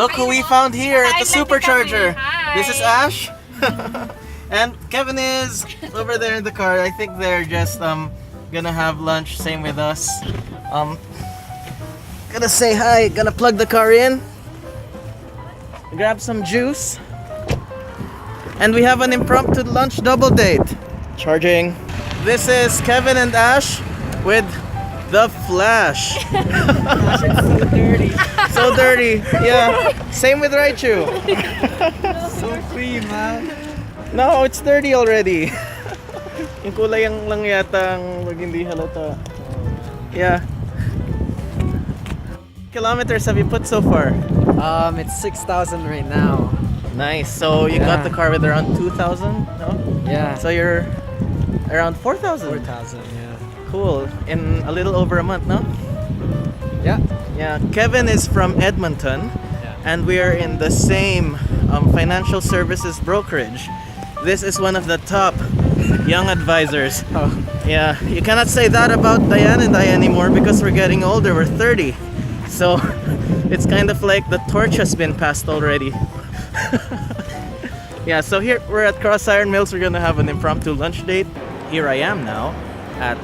Look who we found here at the supercharger. Hi. This is Ash. And Kevin is over there in the car. I think they're just gonna have lunch, same with us. Gonna say hi, gonna plug the car in, grab some juice, and we have an impromptu lunch double date. Charging. This is Kevin and Ash with the Flash. So dirty. So dirty. Yeah. Same with Raichu. So clean, man. No, it's dirty already. Yung kulay lang yata ang hindi halata. Yeah. Kilometers have you put so far? It's 6,000 right now. Nice. So you got the car with around 2,000, no? Yeah. So you're around 4,000. 4,000, yeah. Cool. In a little over a month, no? Yeah. Yeah. Kevin is from Edmonton, and we are in the same financial services brokerage. This is one of the top young advisors. Oh. Yeah, you cannot say that about Diane and I anymore because we're getting older. We're 30. So it's kind of like the torch has been passed already. Yeah, so here we're at Cross Iron Mills. We're gonna have an impromptu lunch date. Here I am now at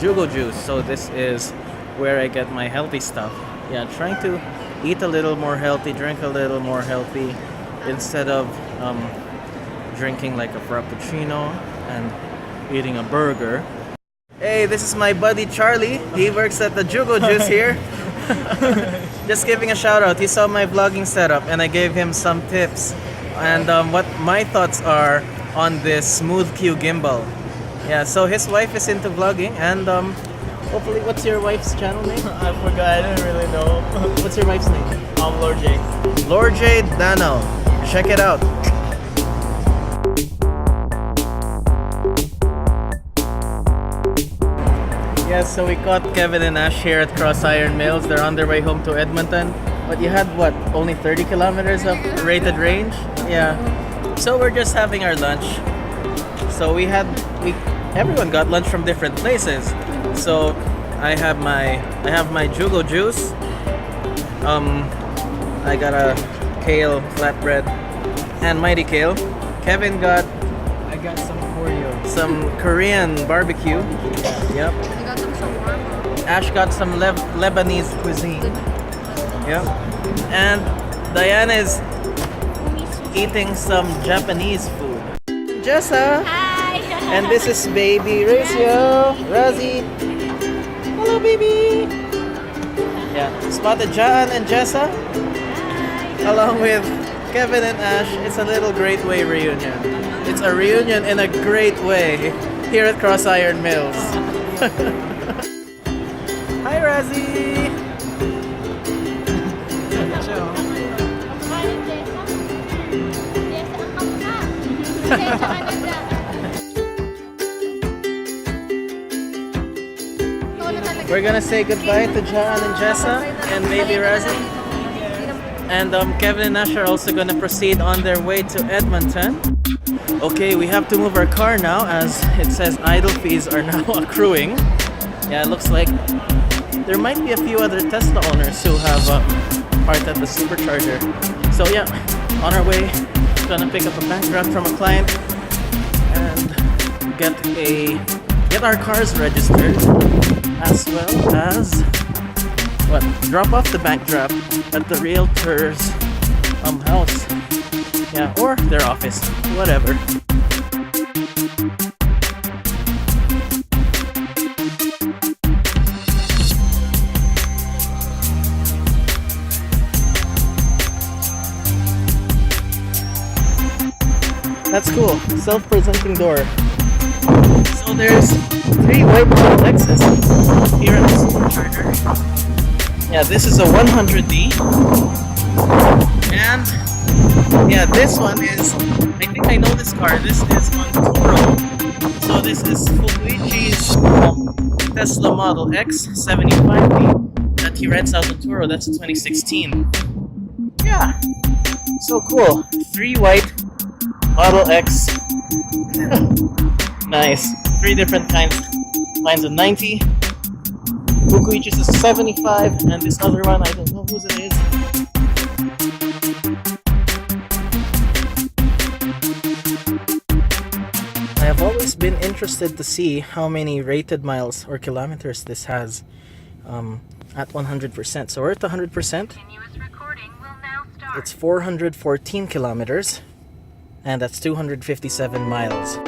Jugo Juice. So this is where I get my healthy stuff. Yeah, trying to eat a little more healthy, drink a little more healthy instead of drinking like a frappuccino and eating a burger. Hey, this is my buddy Charlie. He works at the Jugo Juice here. Just giving a shout out. He saw my vlogging setup and I gave him some tips and what my thoughts are on this Smooth Q gimbal. Yeah, so his wife is into vlogging and hopefully, what's your wife's channel name? I forgot, I don't really know. What's your wife's name? Lord J. Lord J Dano. Check it out. Yeah, so we caught Kevin and Ash here at Cross Iron Mills. They're on their way home to Edmonton. But you had what, only 30 kilometers of rated range? Yeah. So we're just having our lunch. So everyone got lunch from different places. So I have my Jugo juice. I got a kale flatbread and mighty kale. Kevin got I got some Oreo. some Korean barbecue. Yep. I got some shawarma. Ash got some Lebanese cuisine. Yep. And Diana is eating some Japanese food. Jessa. Hi. And this is baby Ratio. Rosie. Hello, baby. Yeah. Spotted John and Jessa. Along with Kevin and Ash. It's a little Great Way reunion. It's a reunion in a great way here at Cross Iron Mills. Hi, Rosie. We're gonna say goodbye to John and Jessa and maybe Rosie. And Kevin and Ash are also gonna proceed on their way to Edmonton. Okay, we have to move our car now as it says idle fees are now accruing. Yeah, it looks like there might be a few other Tesla owners who have parked at the supercharger. So yeah, on our way, gonna pick up a bank draft from a client and get our cars registered, as well as drop off the bank draft at the realtor's house. Yeah, or their office, whatever. That's cool. Self-presenting door. So there's 3 white Lexus here at the supercharger. Yeah, this is a 100D. And yeah, this one is, I think I know this car. This is on Turo. So this is Fukuichi's Tesla Model X 75D that he rents out on Turo. That's a 2016. Yeah, so cool. 3 white Model X. Nice. 3 different kinds. Mine's a 90. Fukuichi's is a 75, and this other one, I don't know whose it is. been interested to see how many rated miles or kilometers this has at 100%. So we're at 100%. Continuous recording will now start. It's 414 kilometers, and that's 257 miles.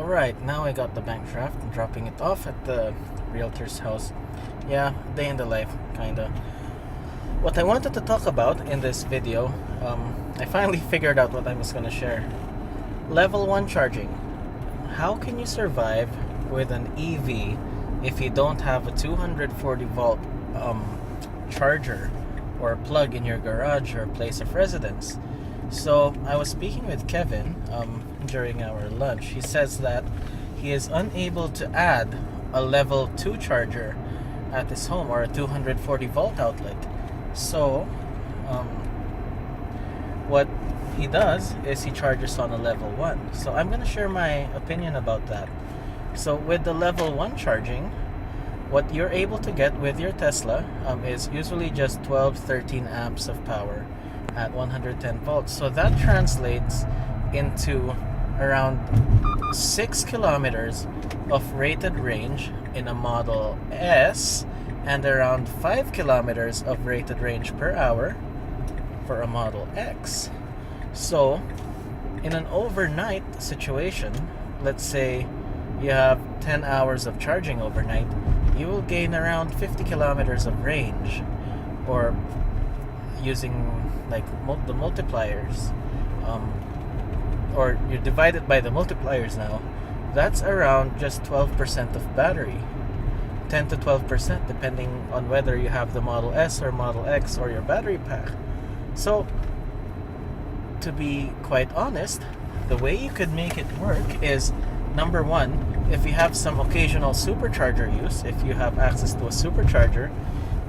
Alright, now I got the bank draft. I'm dropping it off at the realtor's house. Yeah, day in the life, kinda. What I wanted to talk about in this video, I finally figured out what I was gonna share. Level 1 charging. How can you survive with an EV if you don't have a 240 volt charger or plug in your garage or place of residence? So I was speaking with Kevin during our lunch. He says that he is unable to add a level 2 charger at his home or a 240 volt outlet. So what he does is he charges on a level 1. So I'm going to share my opinion about that. So with the level 1 charging, what you're able to get with your Tesla is usually just 12-13 amps of power at 110 volts. So that translates into around 6 kilometers of rated range in a Model S and around 5 kilometers of rated range per hour for a Model X. So in an overnight situation, let's say you have 10 hours of charging overnight, you will gain around 50 kilometers of range, or using like the multipliers, or you divide it by the multipliers now, that's around just 12% of battery. 10 to 12% depending on whether you have the Model S or Model X or your battery pack. So to be quite honest, the way you could make it work is, number one, if you have some occasional supercharger use, if you have access to a supercharger,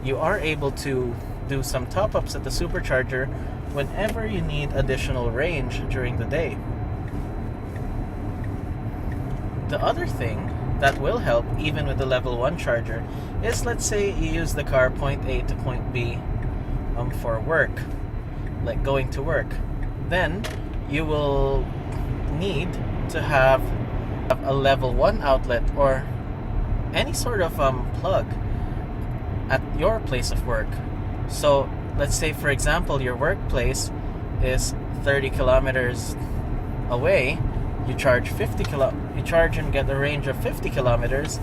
you are able to do some top-ups at the supercharger whenever you need additional range during the day. The other thing that will help even with the level 1 charger is, let's say you use the car point A to point B for work, like going to work. Then you will need to have a level 1 outlet or any sort of plug at your place of work. So let's say, for example, your workplace is 30 kilometers away. You charge you charge and get a range of 50 kilometers,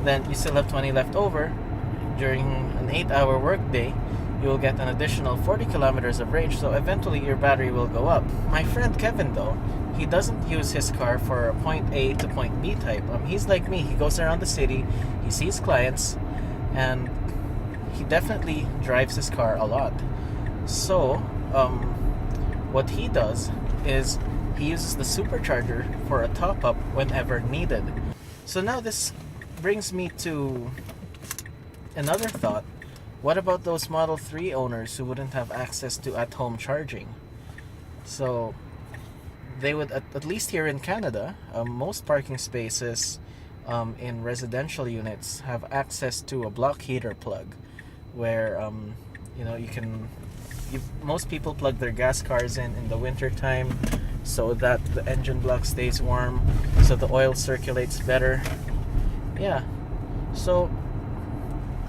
then you still have 20 left over. During an 8-hour workday, you will get an additional 40 kilometers of range, so eventually your battery will go up. My friend Kevin, though, he doesn't use his car for a point A to point B type. He's like me. He goes around the city, he sees clients, and he definitely drives his car a lot. So what he does is he uses the supercharger for a top-up whenever needed. So now this brings me to another thought. What about those Model 3 owners who wouldn't have access to at-home charging? So they would, at least here in Canada, most parking spaces in residential units have access to a block heater plug, where most people plug their gas cars in the winter time, so that the engine block stays warm, so the oil circulates better. Yeah. So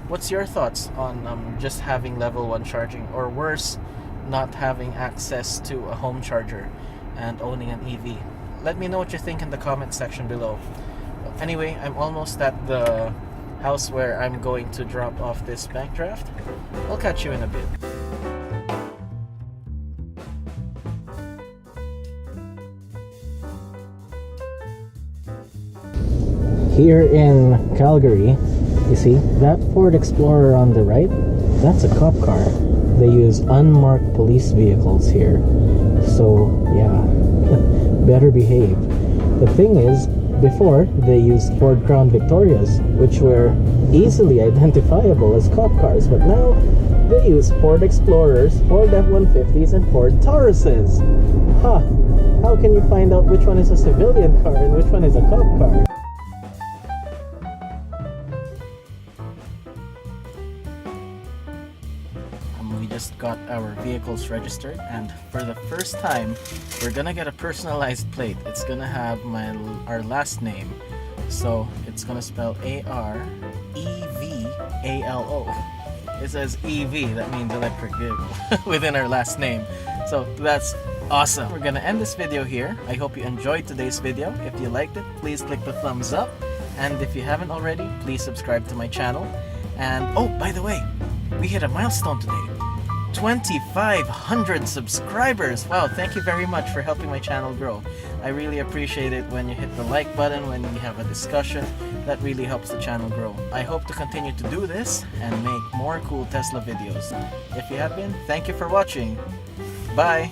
what's your thoughts on just having level 1 charging, or worse, not having access to a home charger and owning an EV? Let me know what you think in the comment section below. Anyway, I'm almost at the house where I'm going to drop off this bank draft. I'll catch you in a bit. Here in Calgary, you see that Ford Explorer on the right? That's a cop car. They use unmarked police vehicles here. So yeah, better behave. The thing is, before they used Ford Crown Victorias, which were easily identifiable as cop cars, but now they use Ford Explorers, Ford F-150s, and Ford Tauruses. Huh, how can you find out which one is a civilian car and which one is a cop car? got our vehicles registered, and for the first time we're gonna get a personalized plate. It's gonna have our last name, so it's gonna spell AREVALO. It says EV, that means electric vehicle, within our last name. So that's awesome. We're gonna end this video here. I hope you enjoyed today's video. If you liked it, please click the thumbs up, and if you haven't already, please subscribe to my channel. And oh, by the way, we hit a milestone today. 2,500 subscribers. Wow, thank you very much for helping my channel grow. I really appreciate it when you hit the like button, when we have a discussion. That really helps the channel grow. I hope to continue to do this and make more cool Tesla videos. If you have been, thank you for watching. Bye.